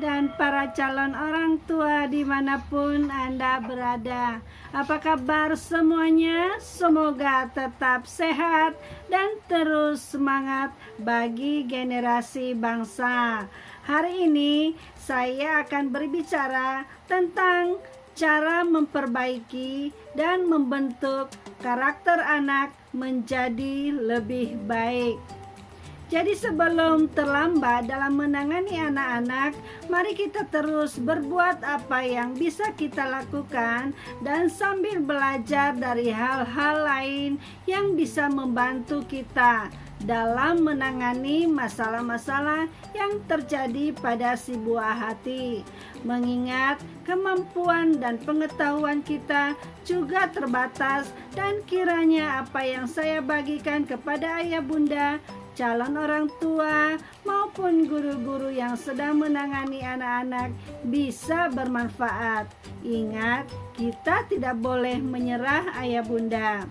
dan para calon orang tua dimanapun Anda berada. Apa kabar semuanya? Semoga tetap sehat dan terus semangat bagi generasi bangsa. Hari ini saya akan berbicara tentang cara memperbaiki dan membentuk karakter anak menjadi lebih baik. Jadi sebelum terlambat dalam menangani anak-anak, mari kita terus berbuat apa yang bisa kita lakukan dan sambil belajar dari hal-hal lain yang bisa membantu kita dalam menangani masalah-masalah yang terjadi pada si buah hati. Mengingat kemampuan dan pengetahuan kita juga terbatas, dan kiranya apa yang saya bagikan kepada ayah bunda, calon orang tua maupun guru-guru yang sedang menangani anak-anak bisa bermanfaat. Ingat, kita tidak boleh menyerah ayah bunda.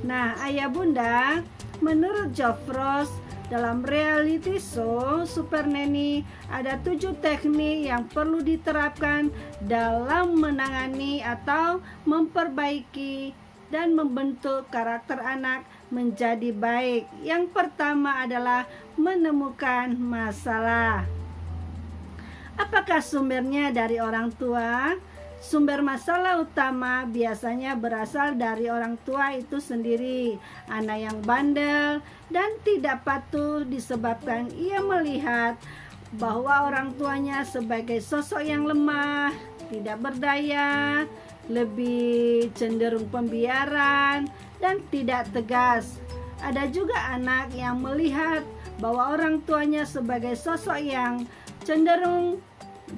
Nah, ayah bunda, menurut Geoff Ross dalam reality show Super Nanny, ada 7 teknik yang perlu diterapkan dalam menangani atau memperbaiki dan membentuk karakter anak menjadi baik. Yang pertama adalah menemukan masalah. Apakah sumbernya dari orang tua? Sumber masalah utama biasanya berasal dari orang tua itu sendiri. Anak yang bandel dan tidak patuh disebabkan ia melihat bahwa orang tuanya sebagai sosok yang lemah, tidak berdaya, lebih cenderung pembiaran, dan tidak tegas. Ada juga anak yang melihat bahwa orang tuanya sebagai sosok yang cenderung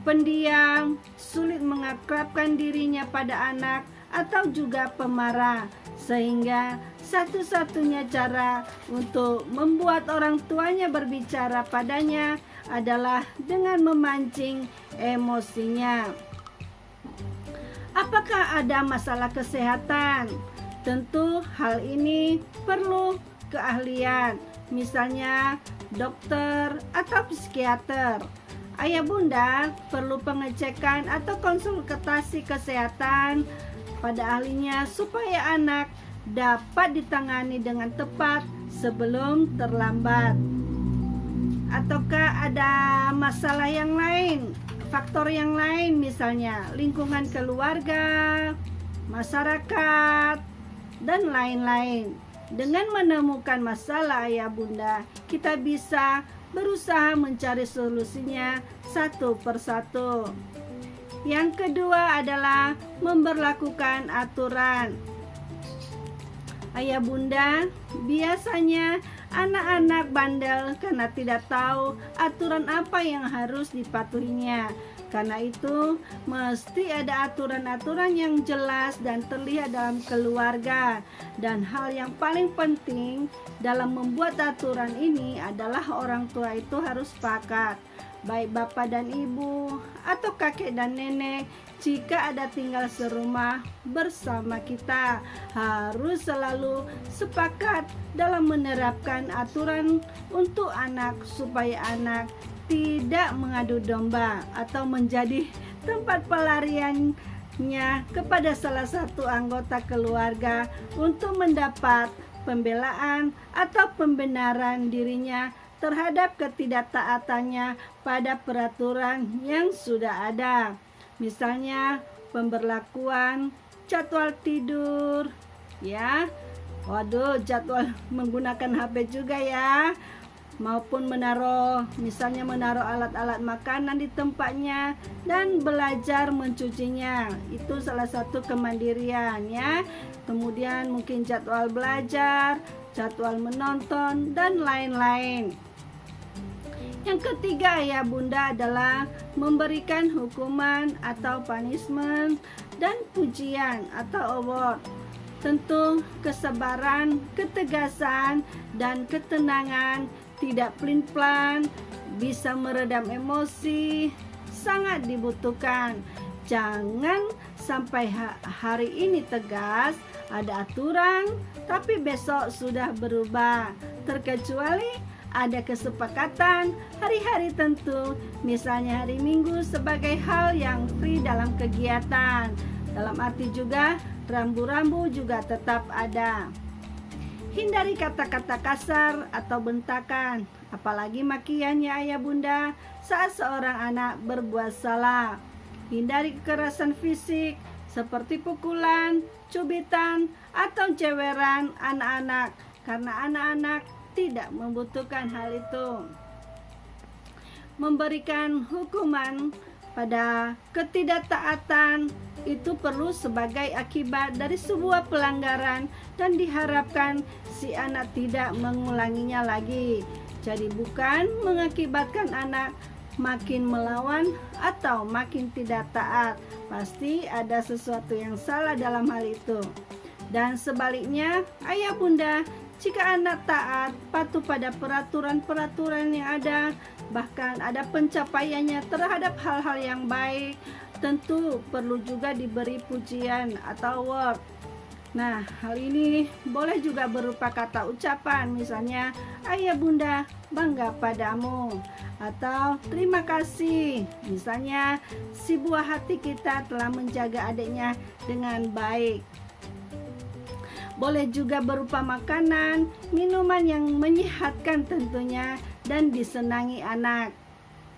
pendiam, sulit mengakrabkan dirinya pada anak, atau juga pemarah, sehingga satu-satunya cara untuk membuat orang tuanya berbicara padanya adalah dengan memancing emosinya. Apakah ada masalah kesehatan? Tentu hal ini perlu keahlian, misalnya dokter atau psikiater. Ayah bunda perlu pengecekan atau konsultasi kesehatan pada ahlinya supaya anak dapat ditangani dengan tepat sebelum terlambat. Ataukah ada masalah yang lain, faktor yang lain, misalnya lingkungan keluarga, masyarakat, dan lain-lain. Dengan menemukan masalah ayah bunda, kita bisa berusaha mencari solusinya satu persatu. Yang kedua adalah memberlakukan aturan. Ayah bunda, biasanya anak-anak bandel karena tidak tahu aturan apa yang harus dipatuhinya. Karena itu, mesti ada aturan-aturan yang jelas dan terlihat dalam keluarga. Dan hal yang paling penting dalam membuat aturan ini adalah orang tua itu harus sepakat, baik bapak dan ibu atau kakek dan nenek. Jika ada tinggal serumah bersama kita, harus selalu sepakat dalam menerapkan aturan untuk anak supaya anak tidak mengadu domba atau menjadi tempat pelariannya kepada salah satu anggota keluarga untuk mendapat pembelaan atau pembenaran dirinya terhadap ketidaktaatannya pada peraturan yang sudah ada. Misalnya pemberlakuan jadwal tidur, ya. Waduh, jadwal menggunakan HP juga ya. Maupun misalnya menaruh alat-alat makanan di tempatnya dan belajar mencucinya. Itu salah satu kemandirian ya. Kemudian mungkin jadwal belajar, jadwal menonton, dan lain-lain. Yang ketiga ya bunda adalah memberikan hukuman atau punishment dan pujian atau award. Tentu kesabaran, ketegasan, dan ketenangan, tidak pelin-pelan, bisa meredam emosi, sangat dibutuhkan. Jangan sampai hari ini tegas, ada aturan, tapi besok sudah berubah. Terkecuali ada kesepakatan hari-hari tentu, misalnya hari Minggu sebagai hal yang free dalam kegiatan. Dalam arti juga rambu-rambu juga tetap ada. Hindari kata-kata kasar atau bentakan, apalagi makiannya ayah bunda saat seorang anak berbuat salah. Hindari kekerasan fisik seperti pukulan, cubitan, atau ceweran anak-anak, karena anak-anak tidak membutuhkan hal itu. Memberikan hukuman pada ketidaktaatan itu perlu sebagai akibat dari sebuah pelanggaran dan diharapkan si anak tidak mengulanginya lagi. Jadi bukan mengakibatkan anak makin melawan atau makin tidak taat. Pasti ada sesuatu yang salah dalam hal itu. Dan sebaliknya, ayah bunda, jika anak taat, patuh pada peraturan-peraturan yang ada, bahkan ada pencapaiannya terhadap hal-hal yang baik, tentu perlu juga diberi pujian atau award. Nah, hal ini boleh juga berupa kata ucapan, misalnya ayah bunda bangga padamu, atau terima kasih, misalnya si buah hati kita telah menjaga adiknya dengan baik. Boleh juga berupa makanan, minuman yang menyehatkan tentunya dan disenangi anak.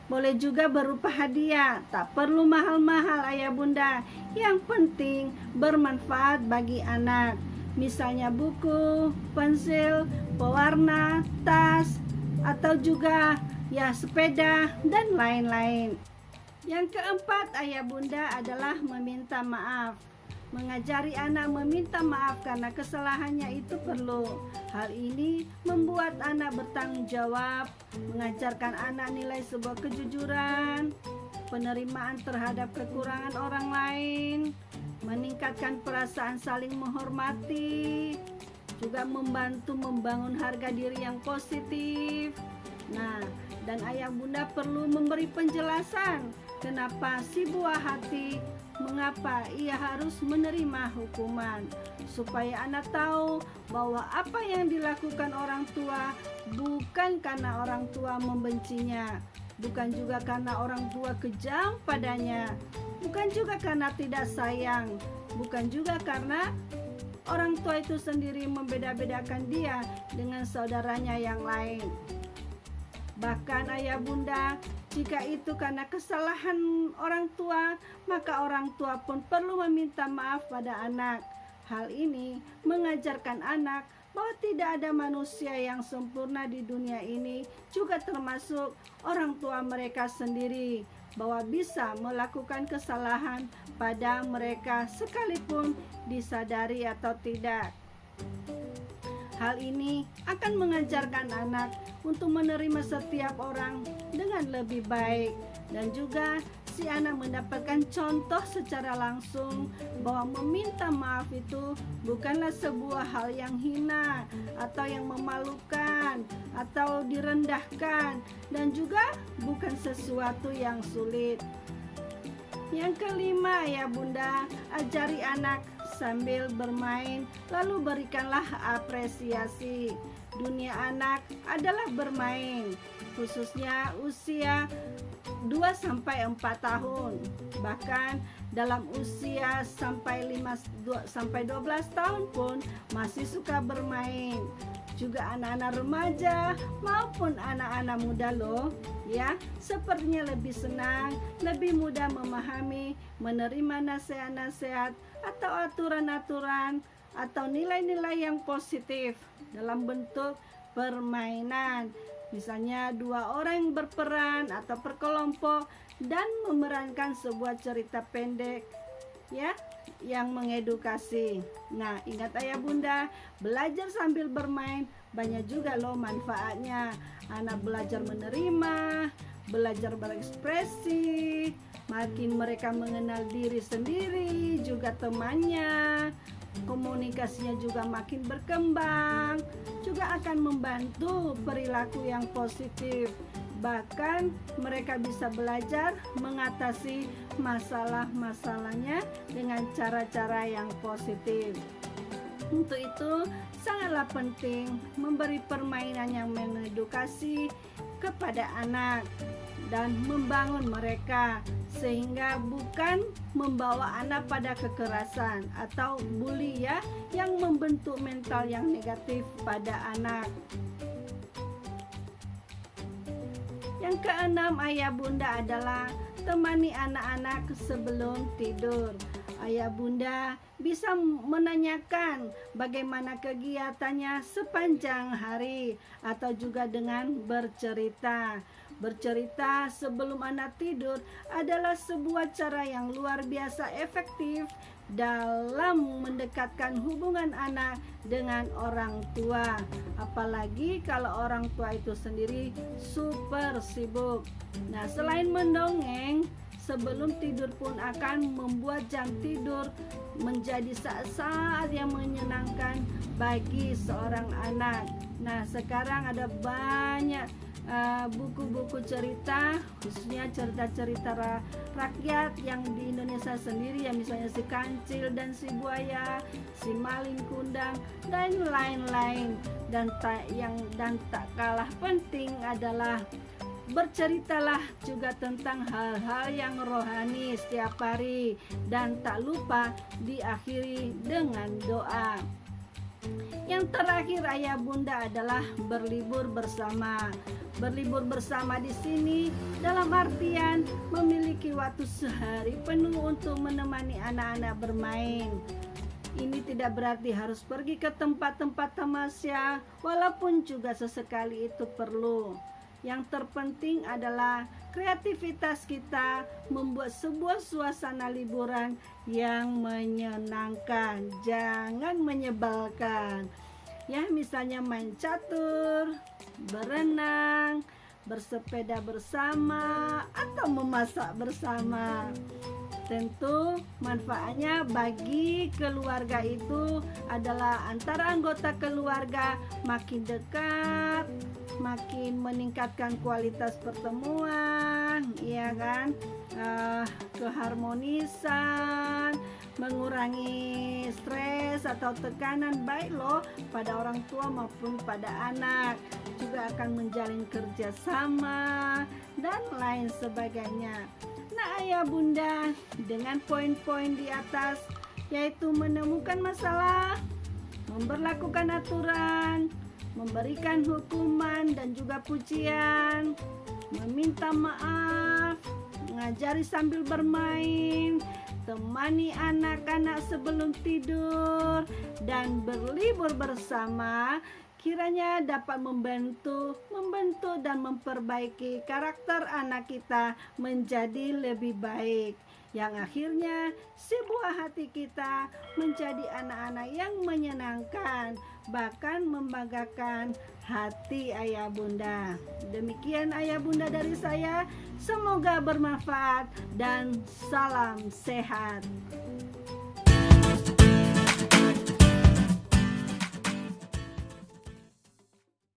Boleh juga berupa hadiah, tak perlu mahal-mahal ayah bunda. Yang penting bermanfaat bagi anak. Misalnya buku, pensil, pewarna, tas, atau juga ya sepeda dan lain-lain. Yang keempat ayah bunda adalah meminta maaf. Mengajari anak meminta maaf karena kesalahannya itu perlu. Hal ini membuat anak bertanggung jawab, mengajarkan anak nilai sebuah kejujuran, penerimaan terhadap kekurangan orang lain, meningkatkan perasaan saling menghormati, juga membantu membangun harga diri yang positif. Nah, dan ayah bunda perlu memberi penjelasan kenapa si buah hati, mengapa ia harus menerima hukuman, supaya anak tahu bahwa apa yang dilakukan orang tua bukan karena orang tua membencinya, bukan juga karena orang tua kejam padanya, bukan juga karena tidak sayang, bukan juga karena orang tua itu sendiri membeda-bedakan dia dengan saudaranya yang lain. Bahkan ayah bunda, jika itu karena kesalahan orang tua, maka orang tua pun perlu meminta maaf pada anak. Hal ini mengajarkan anak bahwa tidak ada manusia yang sempurna di dunia ini, juga termasuk orang tua mereka sendiri, bahwa bisa melakukan kesalahan pada mereka sekalipun disadari atau tidak. Hal ini akan mengajarkan anak untuk menerima setiap orang dengan lebih baik, dan juga si anak mendapatkan contoh secara langsung bahwa meminta maaf itu bukanlah sebuah hal yang hina atau yang memalukan atau direndahkan, dan juga bukan sesuatu yang sulit. Yang kelima ya bunda, ajari anak sambil bermain, lalu berikanlah apresiasi. Dunia anak adalah bermain, khususnya usia 2-4 tahun. Bahkan dalam usia sampai 12 tahun pun masih suka bermain. Juga anak-anak remaja maupun anak-anak muda loh, ya, sepertinya lebih senang, lebih mudah memahami, menerima nasihat-nasihat atau aturan-aturan atau nilai-nilai yang positif dalam bentuk permainan. Misalnya 2 orang yang berperan atau berkelompok dan memerankan sebuah cerita pendek, ya, yang mengedukasi. Nah, ingat ayah bunda, belajar sambil bermain banyak juga loh manfaatnya. Anak belajar menerima, belajar berekspresi, makin mereka mengenal diri sendiri, juga temannya, komunikasinya juga makin berkembang, juga akan membantu perilaku yang positif. Bahkan mereka bisa belajar mengatasi masalah-masalahnya dengan cara-cara yang positif. Untuk itu sangatlah penting memberi permainan yang mengedukasi kepada anak dan membangun mereka, sehingga bukan membawa anak pada kekerasan atau bully ya, yang membentuk mental yang negatif pada anak. Yang keenam, ayah bunda adalah temani anak-anak sebelum tidur. Ayah bunda bisa menanyakan bagaimana kegiatannya sepanjang hari, atau juga dengan bercerita. Bercerita sebelum anak tidur adalah sebuah cara yang luar biasa efektif dalam mendekatkan hubungan anak dengan orang tua. Apalagi kalau orang tua itu sendiri super sibuk. Nah, selain mendongeng, sebelum tidur pun akan membuat jam tidur menjadi saat-saat yang menyenangkan bagi seorang anak. Nah, sekarang ada banyak buku-buku cerita, khususnya cerita-cerita rakyat yang di Indonesia sendiri, ya, misalnya si Kancil dan si Buaya, si Malin Kundang, dan lain-lain. Dan tak kalah penting adalah berceritalah juga tentang hal-hal yang rohani setiap hari, dan tak lupa diakhiri dengan doa. Yang terakhir, ayah bunda, adalah berlibur bersama. Berlibur bersama di sini dalam artian memiliki waktu sehari penuh untuk menemani anak-anak bermain. Ini tidak berarti harus pergi ke tempat-tempat tamasya, walaupun juga sesekali itu perlu. Yang terpenting adalah kreativitas kita membuat sebuah suasana liburan yang menyenangkan, jangan menyebalkan. Ya, misalnya main catur, berenang, bersepeda bersama, atau memasak bersama. Tentu manfaatnya bagi keluarga itu adalah antara anggota keluarga makin dekat, makin meningkatkan kualitas pertemuan, ya kan, keharmonisan, mengurangi stres atau tekanan baik loh pada orang tua maupun pada anak, juga akan menjalin kerjasama dan lain sebagainya. Nah, ayah bunda, dengan poin-poin di atas, yaitu menemukan masalah, memberlakukan aturan, memberikan hukuman dan juga pujian, meminta maaf, mengajari sambil bermain, temani anak-anak sebelum tidur, dan berlibur bersama, kiranya dapat membentuk dan memperbaiki karakter anak kita menjadi lebih baik, yang akhirnya si buah hati kita menjadi anak-anak yang menyenangkan, bahkan membanggakan hati ayah bunda. Demikian ayah bunda dari saya, semoga bermanfaat dan salam sehat.